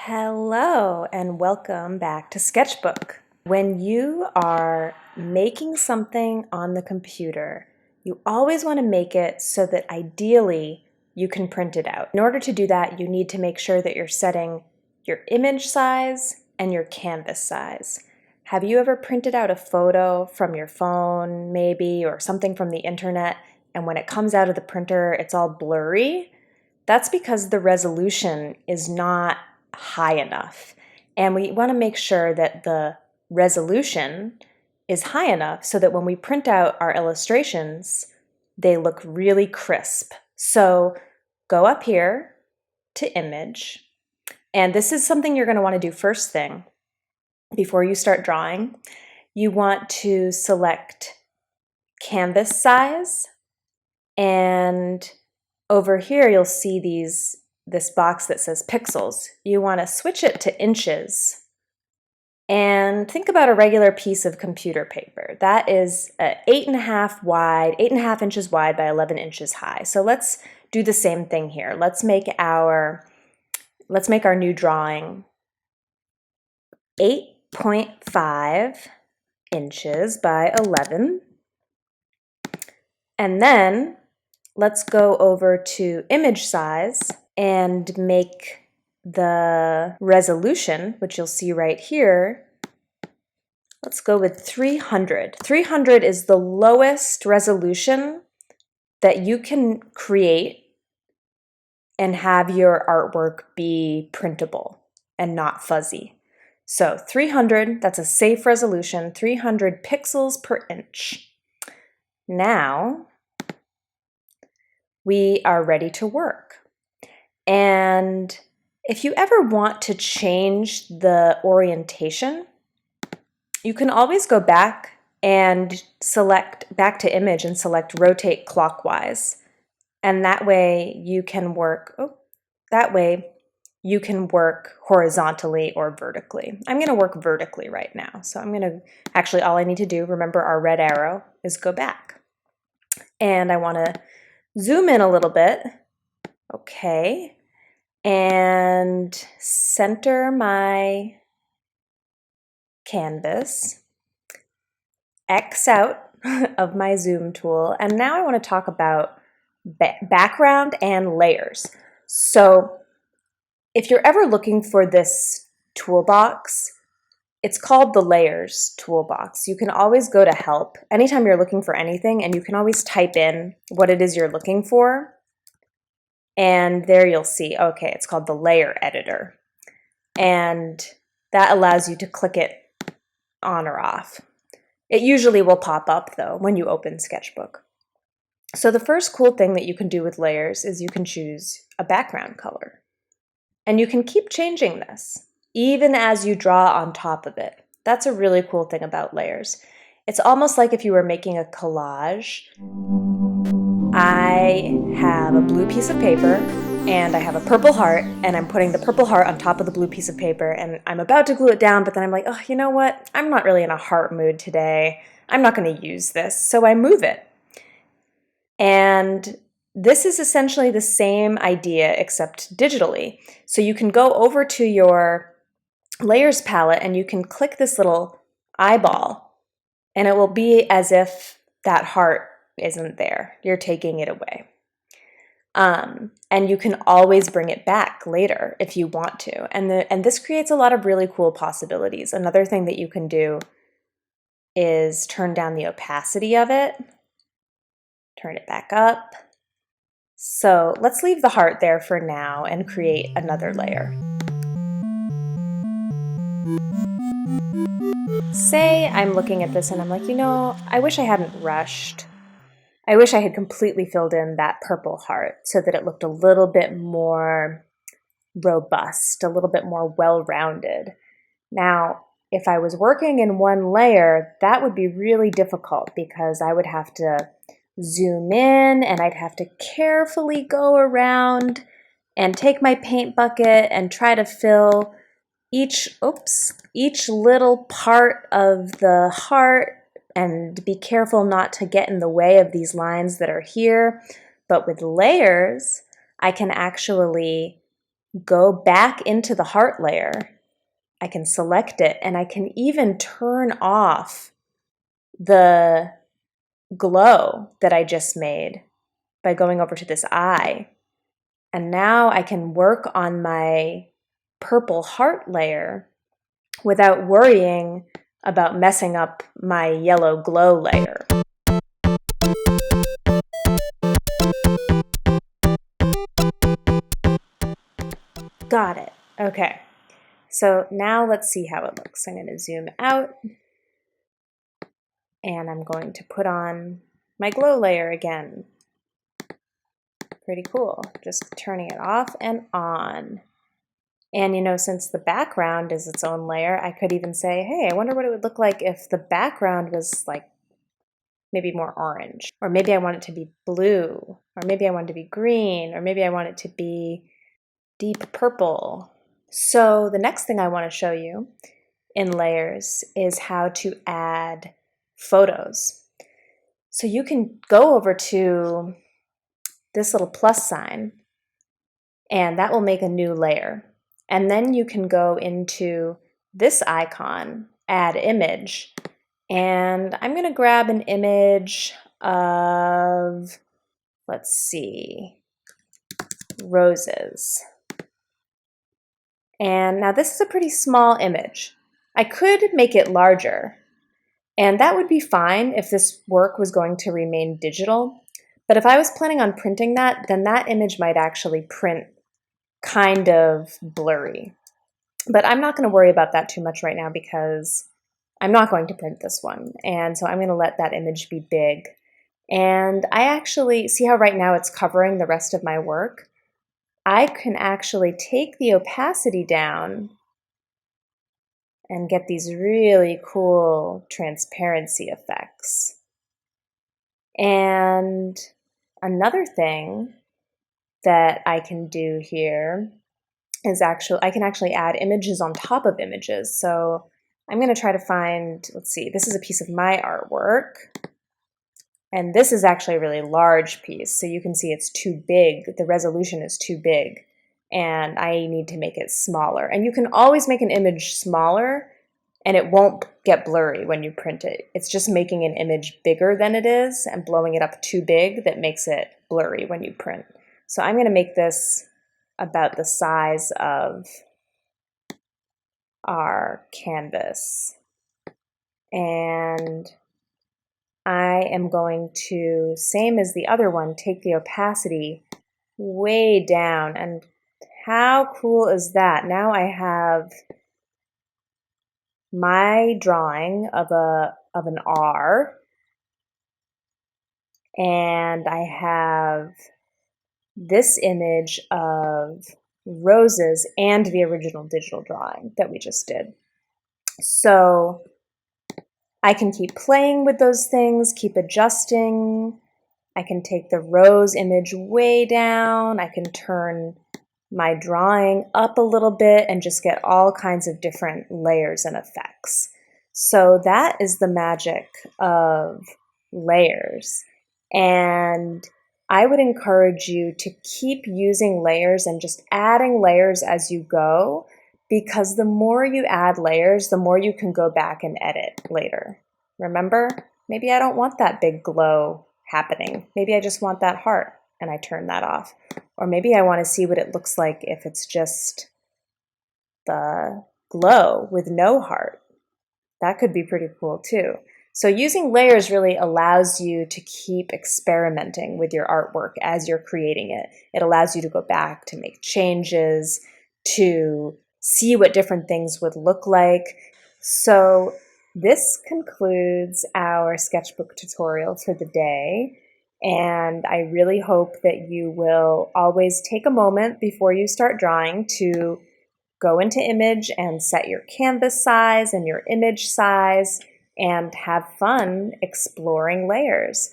Hello and welcome back to Sketchbook. When you are making something on the computer, you always want to make it so that ideally you can print it out. In order to do that, you need to make sure that you're setting your image size and your canvas size. Have you ever printed out a photo from your phone maybe, or something from the internet, and when it comes out of the printer it's all blurry? That's because the resolution is not high enough. And we want to make sure that the resolution is high enough so that when we print out our illustrations, they look really crisp. So go up here to Image, and this is something you're going to want to do first thing before you start drawing. You want to select Canvas Size, and over here you'll see this box that says pixels. You want to switch it to inches and think about a regular piece of computer paper. That is 8.5 inches wide by 11 inches high. So let's do the same thing here. Let's make our new drawing 8.5 inches by 11. And then let's go over to image size and make the resolution, which you'll see right here. Let's go with 300. 300 is the lowest resolution that you can create and have your artwork be printable and not fuzzy. So 300, that's a safe resolution, 300 pixels per inch. Now we are ready to work. And if you ever want to change the orientation, you can always go back and select back to image and select rotate clockwise. And that way you can work, horizontally or vertically. I'm going to work vertically right now. So actually all I need to do, remember our red arrow, is go back. And I want to zoom in a little bit. Okay. And center my canvas, X out of my zoom tool, and now I want to talk about background and layers. So if you're ever looking for this toolbox, it's called the Layers toolbox. You can always go to Help anytime you're looking for anything, and you can always type in what it is you're looking for. And there you'll see, okay, it's called the Layer Editor. And that allows you to click it on or off. It usually will pop up though when you open Sketchbook. So the first cool thing that you can do with layers is you can choose a background color. And you can keep changing this even as you draw on top of it. That's a really cool thing about layers. It's almost like if you were making a collage. I have a blue piece of paper and I have a purple heart, and I'm putting the purple heart on top of the blue piece of paper, and I'm about to glue it down, but then I'm like, oh, you know what? I'm not really in a heart mood today. I'm not going to use this. So I move it. And this is essentially the same idea except digitally. So you can go over to your layers palette and you can click this little eyeball, and it will be as if that heart isn't there. You're taking it away. And you can always bring it back later if you want to. And this creates a lot of really cool possibilities. Another thing that you can do is turn down the opacity of it, turn it back up. So let's leave the heart there for now and create another layer. Say I'm looking at this and I'm like, I wish I hadn't rushed. I wish I had completely filled in that purple heart so that it looked a little bit more robust, a little bit more well-rounded. Now, if I was working in one layer, that would be really difficult because I would have to zoom in and I'd have to carefully go around and take my paint bucket and try to fill each little part of the heart and be careful not to get in the way of these lines that are here. But with layers, I can actually go back into the heart layer. I can select it, and I can even turn off the glow that I just made by going over to this eye. And now I can work on my purple heart layer without worrying about messing up my yellow glow layer. Got it. Okay. So now let's see how it looks. I'm going to zoom out, and I'm going to put on my glow layer again. Pretty cool. Just turning it off and on. And you know, since the background is its own layer, I could even say, hey, I wonder what it would look like if the background was like maybe more orange, or maybe I want it to be blue, or maybe I want it to be green, or maybe I want it to be deep purple. So the next thing I want to show you in layers is how to add photos. So you can go over to this little plus sign, and that will make a new layer. And then you can go into this icon, add image, and I'm going to grab an image of, let's see, roses. And now this is a pretty small image. I could make it larger, and that would be fine if this work was going to remain digital. But if I was planning on printing that, then that image might actually print kind of blurry. But I'm not going to worry about that too much right now because I'm not going to print this one. And so I'm going to let that image be big. And I actually, see how right now it's covering the rest of my work? I can actually take the opacity down and get these really cool transparency effects. And another thing that I can do here is I can actually add images on top of images. So I'm going to try to find, let's see, this is a piece of my artwork. And this is actually a really large piece. So you can see it's too big. The resolution is too big. And I need to make it smaller. And you can always make an image smaller, and it won't get blurry when you print it. It's just making an image bigger than it is and blowing it up too big that makes it blurry when you print. So I'm going to make this about the size of our canvas. And I am going to, same as the other one, take the opacity way down. And how cool is that? Now I have my drawing of an R, and I have this image of roses and the original digital drawing that we just did. So I can keep playing with those things, keep adjusting. I can take the rose image way down. I can turn my drawing up a little bit and just get all kinds of different layers and effects. So that is the magic of layers. And I would encourage you to keep using layers and just adding layers as you go, because the more you add layers, the more you can go back and edit later. Remember, maybe I don't want that big glow happening. Maybe I just want that heart, and I turn that off. Or maybe I want to see what it looks like if it's just the glow with no heart. That could be pretty cool too. So using layers really allows you to keep experimenting with your artwork as you're creating it. It allows you to go back to make changes, to see what different things would look like. So this concludes our sketchbook tutorial for the day. And I really hope that you will always take a moment before you start drawing to go into image and set your canvas size and your image size and have fun exploring layers.